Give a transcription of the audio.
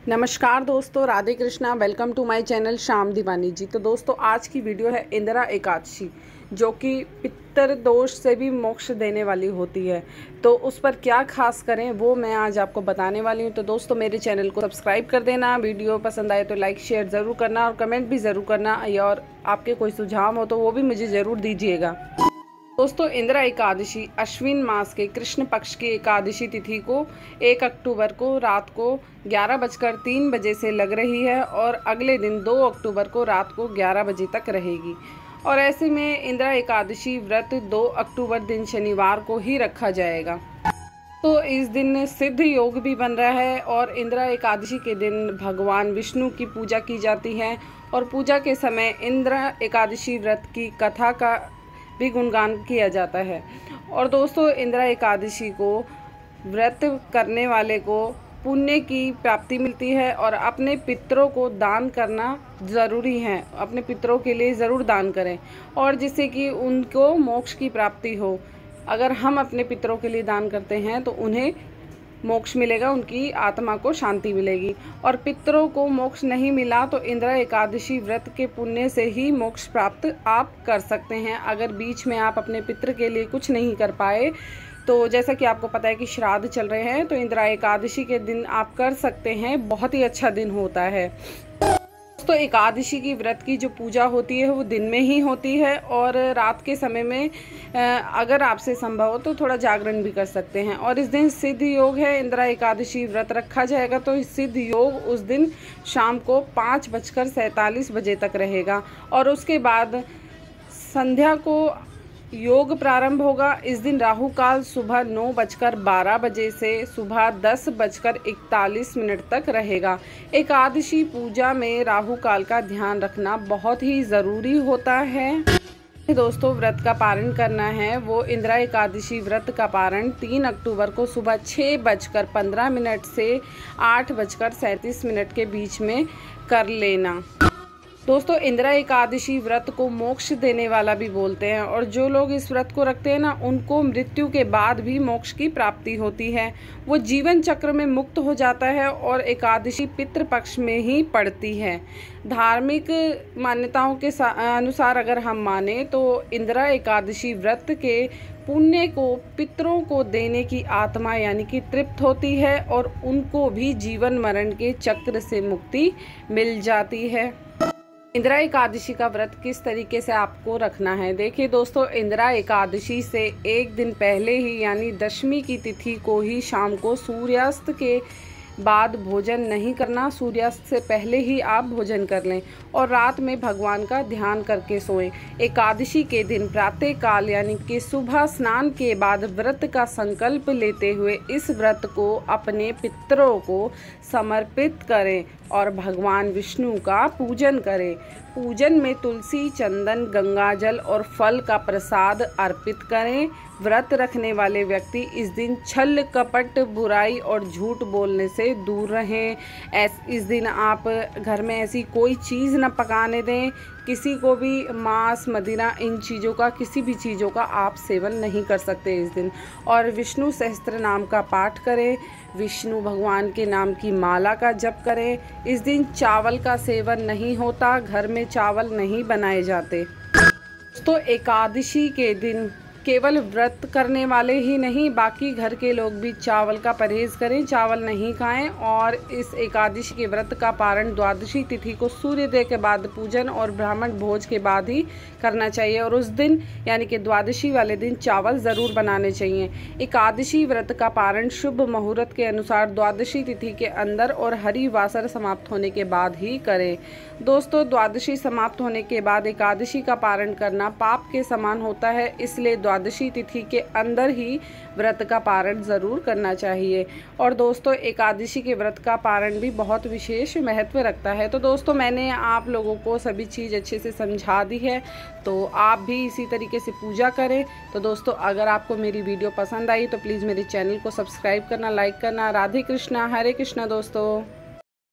नमस्कार दोस्तों, Radhe Krishna. Welcome to my channel Shyam Diwani ji. तो दोस्तों, आज की वीडियो है इंदिरा एकादशी, जो कि पितर दोष से भी मोक्ष देने वाली होती है। तो उस पर क्या खास करें वो मैं आज आपको बताने वाली हूँ। तो दोस्तों, मेरे चैनल को सब्सक्राइब कर देना, वीडियो पसंद आए तो लाइक शेयर ज़रूर करना और कमेंट भी ज़रूर करना, और आपके कोई सुझाव हो तो वो भी मुझे ज़रूर दीजिएगा। दोस्तों, इंदिरा एकादशी अश्विन मास के कृष्ण पक्ष की एकादशी तिथि को 1 अक्टूबर को रात को 11:03 से लग रही है और अगले दिन 2 अक्टूबर को रात को 11 बजे तक रहेगी। और ऐसे में इंदिरा एकादशी व्रत 2 अक्टूबर दिन शनिवार को ही रखा जाएगा। तो इस दिन सिद्ध योग भी बन रहा है और इंदिरा एकादशी के दिन भगवान विष्णु की पूजा की जाती है और पूजा के समय इंदिरा एकादशी व्रत की कथा का भी गुणगान किया जाता है। और दोस्तों, इंदिरा एकादशी को व्रत करने वाले को पुण्य की प्राप्ति मिलती है और अपने पितरों को दान करना ज़रूरी है। अपने पितरों के लिए ज़रूर दान करें और जिससे कि उनको मोक्ष की प्राप्ति हो। अगर हम अपने पितरों के लिए दान करते हैं तो उन्हें मोक्ष मिलेगा, उनकी आत्मा को शांति मिलेगी। और पितरों को मोक्ष नहीं मिला तो इंदिरा एकादशी व्रत के पुण्य से ही मोक्ष प्राप्त आप कर सकते हैं। अगर बीच में आप अपने पितर के लिए कुछ नहीं कर पाए, तो जैसा कि आपको पता है कि श्राद्ध चल रहे हैं, तो इंदिरा एकादशी के दिन आप कर सकते हैं। बहुत ही अच्छा दिन होता है। तो एकादशी की व्रत की जो पूजा होती है वो दिन में ही होती है और रात के समय में अगर आपसे संभव हो तो थोड़ा जागरण भी कर सकते हैं। और इस दिन सिद्ध योग है, इंदिरा एकादशी व्रत रखा जाएगा तो इस सिद्ध योग उस दिन शाम को 5:47 तक रहेगा और उसके बाद संध्या को योग प्रारंभ होगा। इस दिन राहु काल सुबह 9:12 से सुबह 10:41 तक रहेगा। एकादशी पूजा में राहु काल का ध्यान रखना बहुत ही ज़रूरी होता है। दोस्तों, व्रत का पारण करना है वो इंदिरा एकादशी व्रत का पारण 3 अक्टूबर को सुबह 6:15 से 8:37 के बीच में कर लेना। दोस्तों, इंदिरा एकादशी व्रत को मोक्ष देने वाला भी बोलते हैं और जो लोग इस व्रत को रखते हैं ना, उनको मृत्यु के बाद भी मोक्ष की प्राप्ति होती है। वो जीवन चक्र में मुक्त हो जाता है और एकादशी पितृ पक्ष में ही पड़ती है। धार्मिक मान्यताओं के अनुसार अगर हम माने तो इंदिरा एकादशी व्रत के पुण्य को पितरों को देने की आत्मा यानी कि तृप्त होती है और उनको भी जीवन मरण के चक्र से मुक्ति मिल जाती है। इंदिरा एकादशी का व्रत किस तरीके से आपको रखना है, देखिए दोस्तों, इंदिरा एकादशी से एक दिन पहले ही यानी दशमी की तिथि को ही शाम को सूर्यास्त के बाद भोजन नहीं करना। सूर्यास्त से पहले ही आप भोजन कर लें और रात में भगवान का ध्यान करके सोएं। एकादशी के दिन प्रातः काल यानी कि सुबह स्नान के बाद व्रत का संकल्प लेते हुए इस व्रत को अपने पितरों को समर्पित करें और भगवान विष्णु का पूजन करें। पूजन में तुलसी, चंदन, गंगाजल और फल का प्रसाद अर्पित करें। व्रत रखने वाले व्यक्ति इस दिन छल, कपट, बुराई और झूठ बोलने से दूर रहें। इस दिन आप घर में ऐसी कोई चीज़ न पकाने दें। किसी को भी मांस, मदिरा, इन चीज़ों का, किसी भी चीज़ों का आप सेवन नहीं कर सकते इस दिन। और विष्णु सहस्त्र नाम का पाठ करें, विष्णु भगवान के नाम की माला का जप करें। इस दिन चावल का सेवन नहीं होता, घर में चावल नहीं बनाए जाते। तो एकादशी के दिन केवल व्रत करने वाले ही नहीं, बाकी घर के लोग भी चावल का परहेज़ करें, चावल नहीं खाएं। और इस एकादशी के व्रत का पारण द्वादशी तिथि को सूर्योदय के बाद पूजन और ब्राह्मण भोज के बाद ही करना चाहिए और उस दिन यानी कि द्वादशी वाले दिन चावल ज़रूर बनाने चाहिए। एकादशी व्रत का पारण शुभ मुहूर्त के अनुसार द्वादशी तिथि के अंदर और हरिवासर समाप्त होने के बाद ही करें। दोस्तों, द्वादशी समाप्त होने के बाद एकादशी का पारण करना पाप के समान होता है, इसलिए द्वादशी तिथि के अंदर ही व्रत का पारण ज़रूर करना चाहिए। और दोस्तों, एकादशी के व्रत का पारण भी बहुत विशेष महत्व रखता है। तो दोस्तों, मैंने आप लोगों को सभी चीज़ अच्छे से समझा दी है, तो आप भी इसी तरीके से पूजा करें। तो दोस्तों, अगर आपको मेरी वीडियो पसंद आई तो प्लीज़ मेरे चैनल को सब्सक्राइब करना, लाइक करना। राधे कृष्णा, हरे कृष्णा दोस्तों।